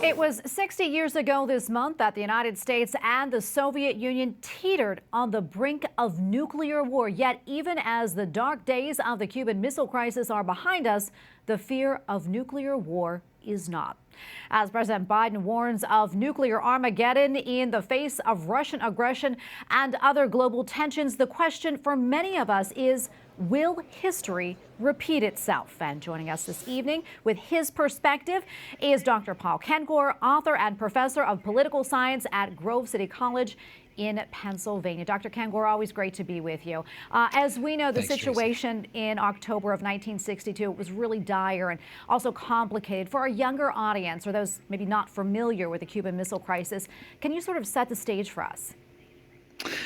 It was 60 years ago this month that the United States and the Soviet Union teetered on the brink of nuclear war. Yet, even as the dark days of the Cuban Missile Crisis are behind us, the fear of nuclear war is not. As President Biden warns of nuclear Armageddon in the face of Russian aggression and other global tensions, the question for many of us is, will history repeat itself? And joining us this evening with his perspective is Dr. Paul Kengor, author and professor of political science at Grove City College in Pennsylvania. Dr. Kengor, always great to be with you. As we know, the situation in October of 1962 was really dire and also complicated. For our younger audience, or those maybe not familiar with the Cuban Missile Crisis, can you sort of set the stage for us?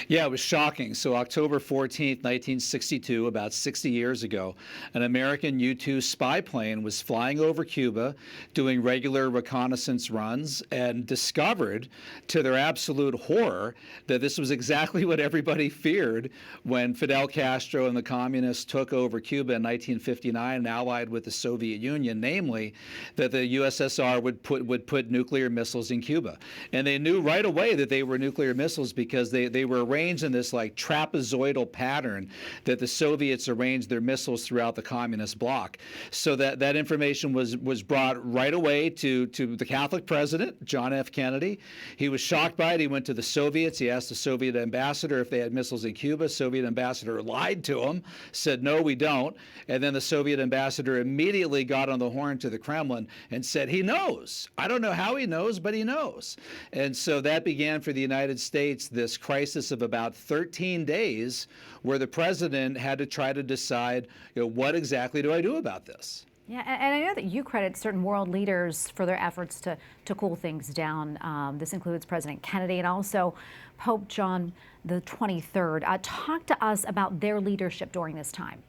Yeah, it was shocking. So October 14th, 1962, about 60 years ago, an American U-2 spy plane was flying over Cuba, doing regular reconnaissance runs, and discovered, to their absolute horror, that this was exactly what everybody feared when Fidel Castro and the communists took over Cuba in 1959 and allied with the Soviet Union, namely that the USSR would put nuclear missiles in Cuba. And they knew right away that they were nuclear missiles because they were arranged in this like trapezoidal pattern that the Soviets arranged their missiles throughout the communist bloc. So that information was brought right away to the Catholic president, John F. Kennedy. He was shocked by it. He went to the Soviets. He asked the Soviet ambassador if they had missiles in Cuba. Soviet ambassador lied to him, said, no, we don't. And then the Soviet ambassador immediately got on the horn to the Kremlin and said, he knows. I don't know how he knows, but he knows. And so that began for the United States this crisis of about 13 days where the president had to try to decide, what exactly do I do about this? Yeah, and I know that you credit certain world leaders for their efforts to cool things down. This includes President Kennedy and also Pope John XXIII. Talk to us about their leadership during this time.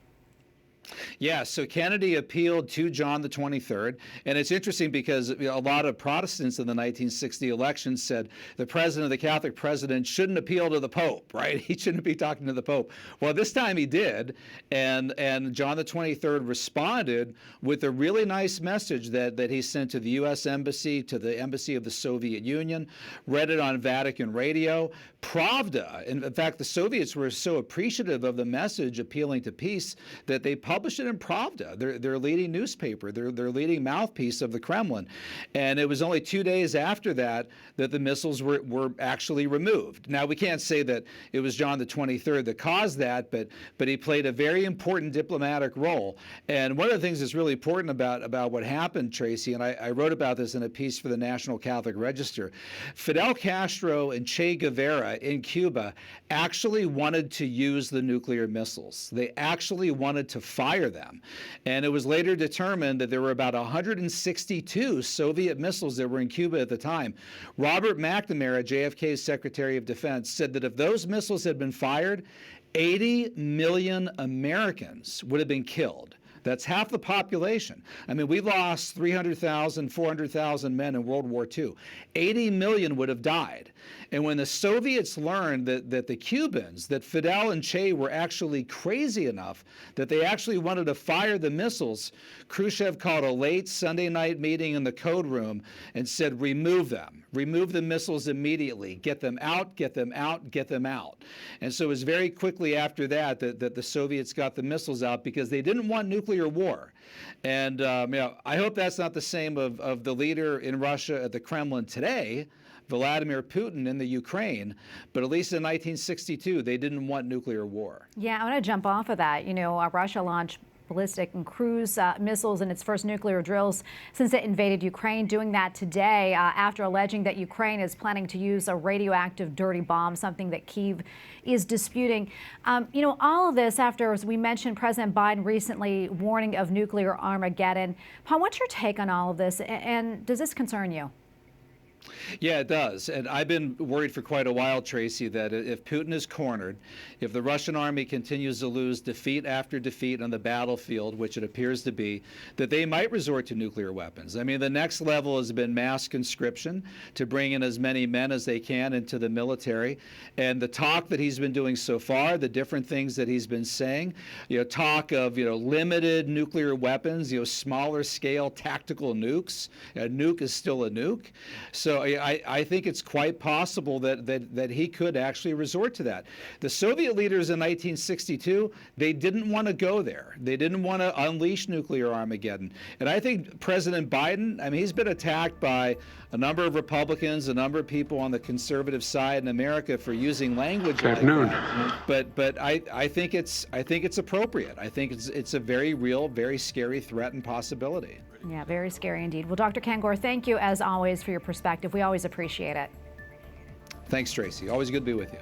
Yeah, so Kennedy appealed to John the 23rd, and it's interesting because a lot of Protestants in the 1960 election said the president, the Catholic president, shouldn't appeal to the Pope, right? He shouldn't be talking to the Pope. Well, this time he did, and John the 23rd responded with a really nice message that he sent to the U.S. Embassy, to the Embassy of the Soviet Union, read it on Vatican radio. Pravda, in fact, the Soviets were so appreciative of the message appealing to peace that they published it in Pravda, their leading newspaper, their leading mouthpiece of the Kremlin. And it was only 2 days after that the missiles were actually removed. Now, we can't say that it was John the 23rd that caused that, but he played a very important diplomatic role. And one of the things that's really important about what happened, Tracy, and I wrote about this in a piece for the National Catholic Register, Fidel Castro and Che Guevara in Cuba actually wanted to use the nuclear missiles. They actually wanted to fire them. And it was later determined that there were about 162 Soviet missiles that were in Cuba at the time. Robert McNamara, JFK's Secretary of Defense, said that if those missiles had been fired, 80 million Americans would have been killed. That's half the population. I mean, we lost 300,000, 400,000 men in World War II. 80 million would have died. And when the Soviets learned that the Cubans, that Fidel and Che were actually crazy enough that they actually wanted to fire the missiles, Khrushchev called a late Sunday night meeting in the code room and said, remove them. Remove the missiles immediately. Get them out, get them out, get them out. And so it was very quickly after that the Soviets got the missiles out because they didn't want nuclear war. And I hope that's not the same of the leader in Russia at the Kremlin today, Vladimir Putin in the Ukraine, but at least in 1962, they didn't want nuclear war. Yeah, I want to jump off of that. Russia launched ballistic and cruise missiles in its first nuclear drills since it invaded Ukraine, doing that today after alleging that Ukraine is planning to use a radioactive dirty bomb, something that Kyiv is disputing. All of this after, as we mentioned, President Biden recently warning of nuclear Armageddon. Paul, what's your take on all of this, and does this concern you? Yeah, it does. And I've been worried for quite a while, Tracy, that if Putin is cornered, if the Russian army continues to lose defeat after defeat on the battlefield, which it appears to be, that they might resort to nuclear weapons. I mean, the next level has been mass conscription to bring in as many men as they can into the military. And the talk that he's been doing so far, the different things that he's been saying, talk of, limited nuclear weapons, smaller scale tactical nukes. A nuke is still a nuke. So I think it's quite possible that he could actually resort to that. The Soviet leaders in 1962, they didn't want to go there. They didn't want to unleash nuclear Armageddon. And I think President Biden, I mean, he's been attacked by a number of Republicans, a number of people on the conservative side in America for using language like that. But I think it's appropriate. I think it's a very real, very scary threat and possibility. Yeah, very scary indeed. Well, Dr. Kengor, thank you as always for your perspective. We always appreciate it. Thanks, Tracy. Always good to be with you.